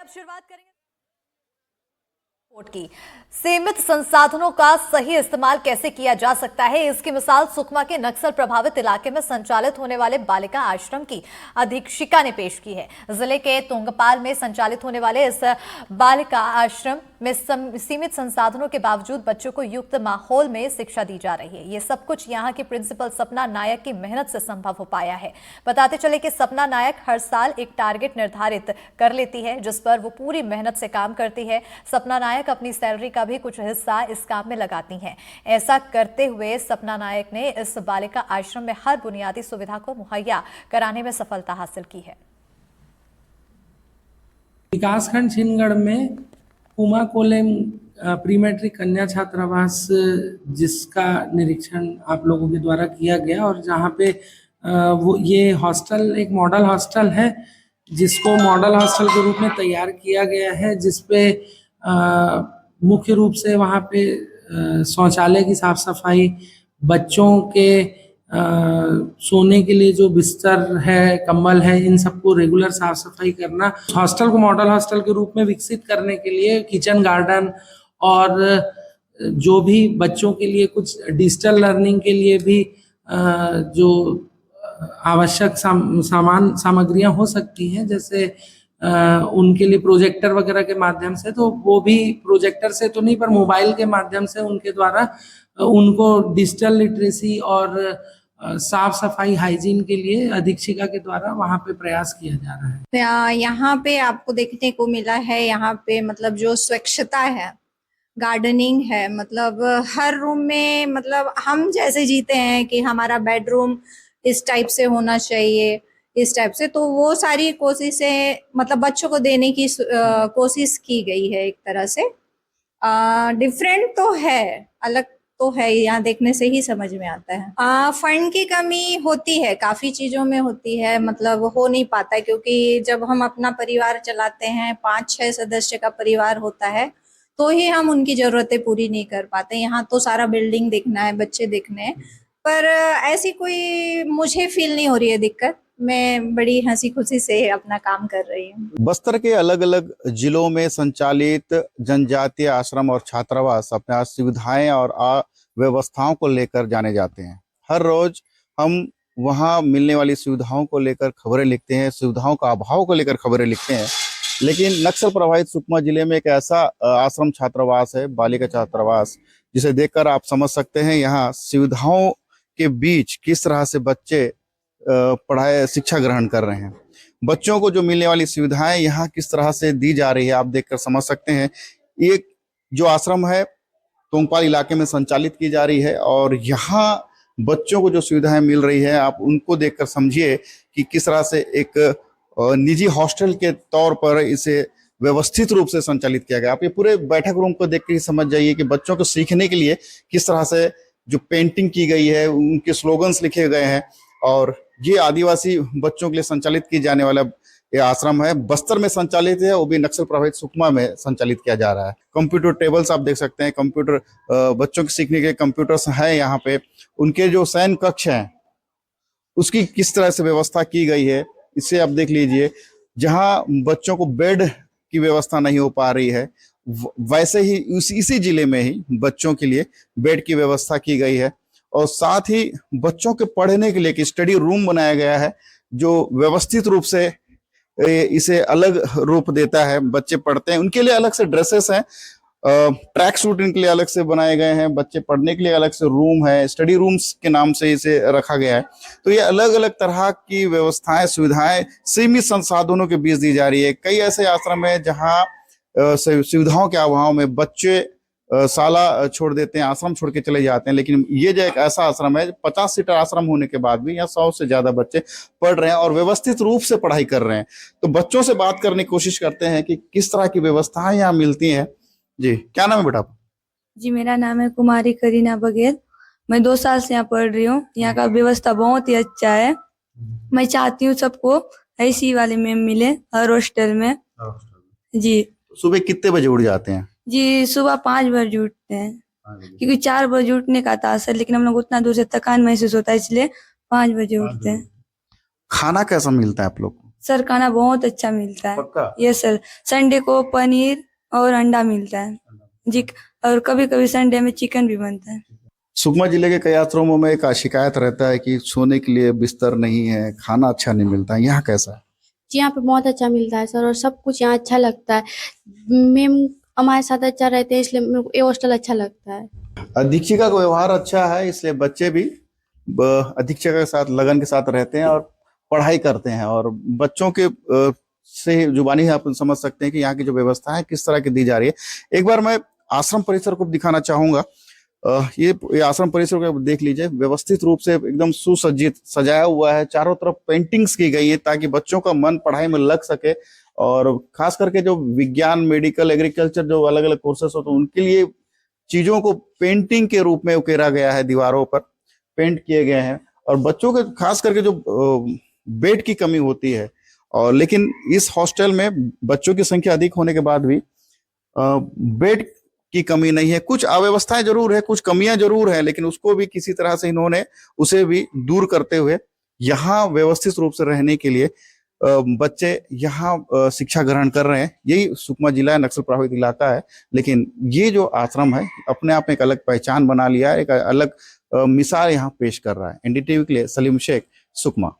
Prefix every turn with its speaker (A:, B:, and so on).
A: अब शुरुआत करेंगे की सीमित संसाधनों का सही इस्तेमाल कैसे किया जा सकता है, इसकी मिसाल सुकमा के नक्सल प्रभावित इलाके में संचालित होने वाले बालिका आश्रम की अधीक्षिका ने पेश की है। जिले के तुंगपाल में संचालित होने वाले इस बालिका आश्रम में सीमित संसाधनों के बावजूद बच्चों को युक्त माहौल में शिक्षा दी जा रही है। ये सब कुछ यहाँ की प्रिंसिपल सपना नायक की मेहनत से संभव हो पाया है। बताते चले कि सपना नायक हर साल एक टारगेट निर्धारित कर लेती है, जिस पर वो पूरी मेहनत से काम करती है। सपना नायक अपनी सैलरी का भी कुछ हिस्सा इस काम में लगाती हैं। ऐसा करते हुए सपना नायक ने इस बालिका आश्रम में हर बुनियादी सुविधा को मुहैया कराने में सफलता हासिल की है।
B: विकासखंड छिंदगढ़ में पुमा कोलेम प्री मैट्रिक कन्या छात्रावास, जिसका निरीक्षण आप लोगों के द्वारा किया गया और जहाँ पे वो ये हॉस्टल एक मॉडल हॉस्टल है, जिसको मॉडल हॉस्टल के रूप में तैयार किया गया है, जिसपे मुख्य रूप से वहाँ पे शौचालय की साफ सफाई, बच्चों के सोने के लिए जो बिस्तर है, कंबल है, इन सबको रेगुलर साफ सफाई करना, हॉस्टल को मॉडल हॉस्टल के रूप में विकसित करने के लिए किचन गार्डन और जो भी बच्चों के लिए कुछ डिजिटल लर्निंग के लिए भी जो आवश्यक सामग्रियां हो सकती हैं, जैसे उनके लिए प्रोजेक्टर वगैरह के माध्यम से, तो वो भी प्रोजेक्टर से तो नहीं पर मोबाइल के माध्यम से उनके द्वारा उनको डिजिटल लिटरेसी और साफ सफाई हाइजीन के लिए अधीक्षिका के द्वारा वहाँ पे प्रयास किया जा रहा है।
C: यहाँ पे आपको देखने को मिला है, यहाँ पे मतलब जो स्वच्छता है, गार्डनिंग है, मतलब हर रूम में, मतलब हम जैसे जीते हैं कि हमारा बेडरूम इस टाइप से होना चाहिए, इस टाइप से, तो वो सारी कोशिशें मतलब बच्चों को देने की कोशिश की गई है। एक तरह से डिफरेंट तो है, अलग तो है, यहाँ देखने से ही समझ में आता है। फंड की कमी होती है, काफी चीजों में होती है, मतलब हो नहीं पाता है, क्योंकि जब हम अपना परिवार चलाते हैं, 5-6 सदस्य का परिवार होता है, तो ही हम उनकी जरूरतें पूरी नहीं कर पाते। यहाँ तो सारा बिल्डिंग देखना है, बच्चे देखने हैं, पर ऐसी कोई मुझे फील नहीं हो रही है दिक्कत। मैं बड़ी हंसी खुशी से अपना काम कर रही हूँ।
D: बस्तर के अलग अलग जिलों में संचालित जनजातीय आश्रम और छात्रावास अपने सुविधाएं और व्यवस्थाओं को लेकर जाने जाते हैं। हर रोज हम वहां मिलने वाली सुविधाओं को लेकर खबरें लिखते हैं, सुविधाओं का अभाव को लेकर खबरें लिखते हैं। लेकिन नक्सल प्रभावित सुकमा जिले में एक ऐसा आश्रम छात्रावास है, बालिका छात्रावास, जिसे देखकर आप समझ सकते हैं यहाँ सुविधाओं के बीच किस तरह से बच्चे पढ़ाई शिक्षा ग्रहण कर रहे हैं। बच्चों को जो मिलने वाली सुविधाएं यहाँ किस तरह से दी जा रही है, आप देखकर समझ सकते हैं। ये जो आश्रम है तुंगपाल इलाके में संचालित की जा रही है और यहाँ बच्चों को जो सुविधाएं मिल रही है, आप उनको देखकर समझिए कि किस तरह से एक निजी हॉस्टल के तौर पर इसे व्यवस्थित रूप से संचालित किया गया। आप ये पूरे बैठक रूम को देख के समझ जाइए कि बच्चों को सीखने के लिए किस तरह से जो पेंटिंग की गई है, उनके स्लोगन्स लिखे गए हैं। और ये आदिवासी बच्चों के लिए संचालित की जाने वाला ये आश्रम है, बस्तर में संचालित है, वो भी नक्सल प्रभावित सुकमा में संचालित किया जा रहा है। कंप्यूटर टेबल्स आप देख सकते हैं, कंप्यूटर बच्चों के सीखने के कंप्यूटर्स हैं यहाँ पे। उनके जो शयन कक्ष हैं उसकी किस तरह से व्यवस्था की गई है, इसे आप देख लीजिए। जहाँ बच्चों को बेड की व्यवस्था नहीं हो पा रही है, वैसे ही इसी जिले में ही बच्चों के लिए बेड की व्यवस्था की गई है। और साथ ही बच्चों के पढ़ने के लिए एक स्टडी रूम बनाया गया है, जो व्यवस्थित रूप से इसे अलग रूप देता है। बच्चे पढ़ते हैं, उनके लिए अलग से ड्रेसेस हैं, ट्रैक सूट इनके लिए अलग से बनाए गए हैं, बच्चे पढ़ने के लिए अलग से रूम है, स्टडी रूम्स के नाम से इसे रखा गया है। तो ये अलग अलग तरह की व्यवस्थाएं, सुविधाएं सीमित संसाधनों के बीच दी जा रही है। कई ऐसे आश्रम है जहाँ सुविधाओं के अभाव में बच्चे साला छोड़ देते हैं, आश्रम छोड़ के चले जाते हैं। लेकिन ये जो एक ऐसा आश्रम है, 50 सीटर आश्रम होने के बाद भी यहाँ 100 से ज्यादा बच्चे पढ़ रहे हैं और व्यवस्थित रूप से पढ़ाई कर रहे हैं। तो बच्चों से बात करने की कोशिश करते हैं कि किस तरह की व्यवस्थाएं यहाँ मिलती हैं। जी, क्या नाम है बेटा?
E: जी, मेरा नाम है कुमारी करीना बघेल। मैं 2 साल से यहाँ पढ़ रही हूँ। यहाँ का व्यवस्था बहुत ही अच्छा है। मैं चाहती हूँ सबको ऐसी वाले में मिले हर हॉस्टल में। जी।
D: सुबह कितने बजे उठ जाते हैं?
E: जी, सुबह 5 बजे उठते हैं, क्योंकि 4 बजे उठने का था सर, लेकिन हम लोग उतना दूर से थकान महसूस होता है, इसलिए 5 बजे उठते हैं।
D: खाना कैसा मिलता है आप लोग को?
E: सर खाना बहुत अच्छा मिलता है।
D: पक्का?
E: यस सर, संडे को पनीर और अंडा मिलता है जी, और कभी कभी संडे में चिकन भी बनता है।
D: सुकमा जिले के कई आश्रमों में एक शिकायत रहता है कि सोने के लिए बिस्तर नहीं है, खाना अच्छा नहीं मिलता है, यहाँ कैसा है?
F: जी यहाँ पे बहुत अच्छा मिलता है सर, और सब कुछ यहाँ अच्छा लगता है। मैम हमारे साथ अच्छा रहते हैं, इसलिए मेरे को ये हॉस्टल अच्छा लगता है।
D: अधीक्षिका का व्यवहार अच्छा है, इसलिए बच्चे भी अधीक्षक के साथ लगन के साथ रहते हैं और पढ़ाई करते हैं। और बच्चों के से जुबानी आप समझ सकते हैं कि यहाँ की जो व्यवस्था है किस तरह की दी जा रही है। एक बार मैं आश्रम परिसर को दिखाना चाहूंगा। ये आश्रम परिसर को देख लीजिए, व्यवस्थित रूप से एकदम सुसज्जित सजाया हुआ है। चारों तरफ पेंटिंग्स की गई है ताकि बच्चों का मन पढ़ाई में लग सके। और खास करके जो विज्ञान, मेडिकल, एग्रीकल्चर जो अलग अलग कोर्सेस होते हैं उनके लिए चीजों को पेंटिंग के रूप में उकेरा गया है, दीवारों पर पेंट किए गए हैं। और बच्चों के खास करके जो बेड की कमी होती है, और लेकिन इस हॉस्टल में बच्चों की संख्या अधिक होने के बाद भी बेड की कमी नहीं है। कुछ अव्यवस्थाएं जरूर है, कुछ कमियां जरूर है, लेकिन उसको भी किसी तरह से इन्होंने उसे भी दूर करते हुए यहाँ व्यवस्थित रूप से रहने के लिए बच्चे यहाँ शिक्षा ग्रहण कर रहे हैं। यही सुकमा जिला नक्सल प्रभावित इलाका है, लेकिन ये जो आश्रम है अपने आप में एक अलग पहचान बना लिया है, एक अलग मिसाल यहाँ पेश कर रहा है। एनडीटीवी के लिए सलीम शेख, सुकमा।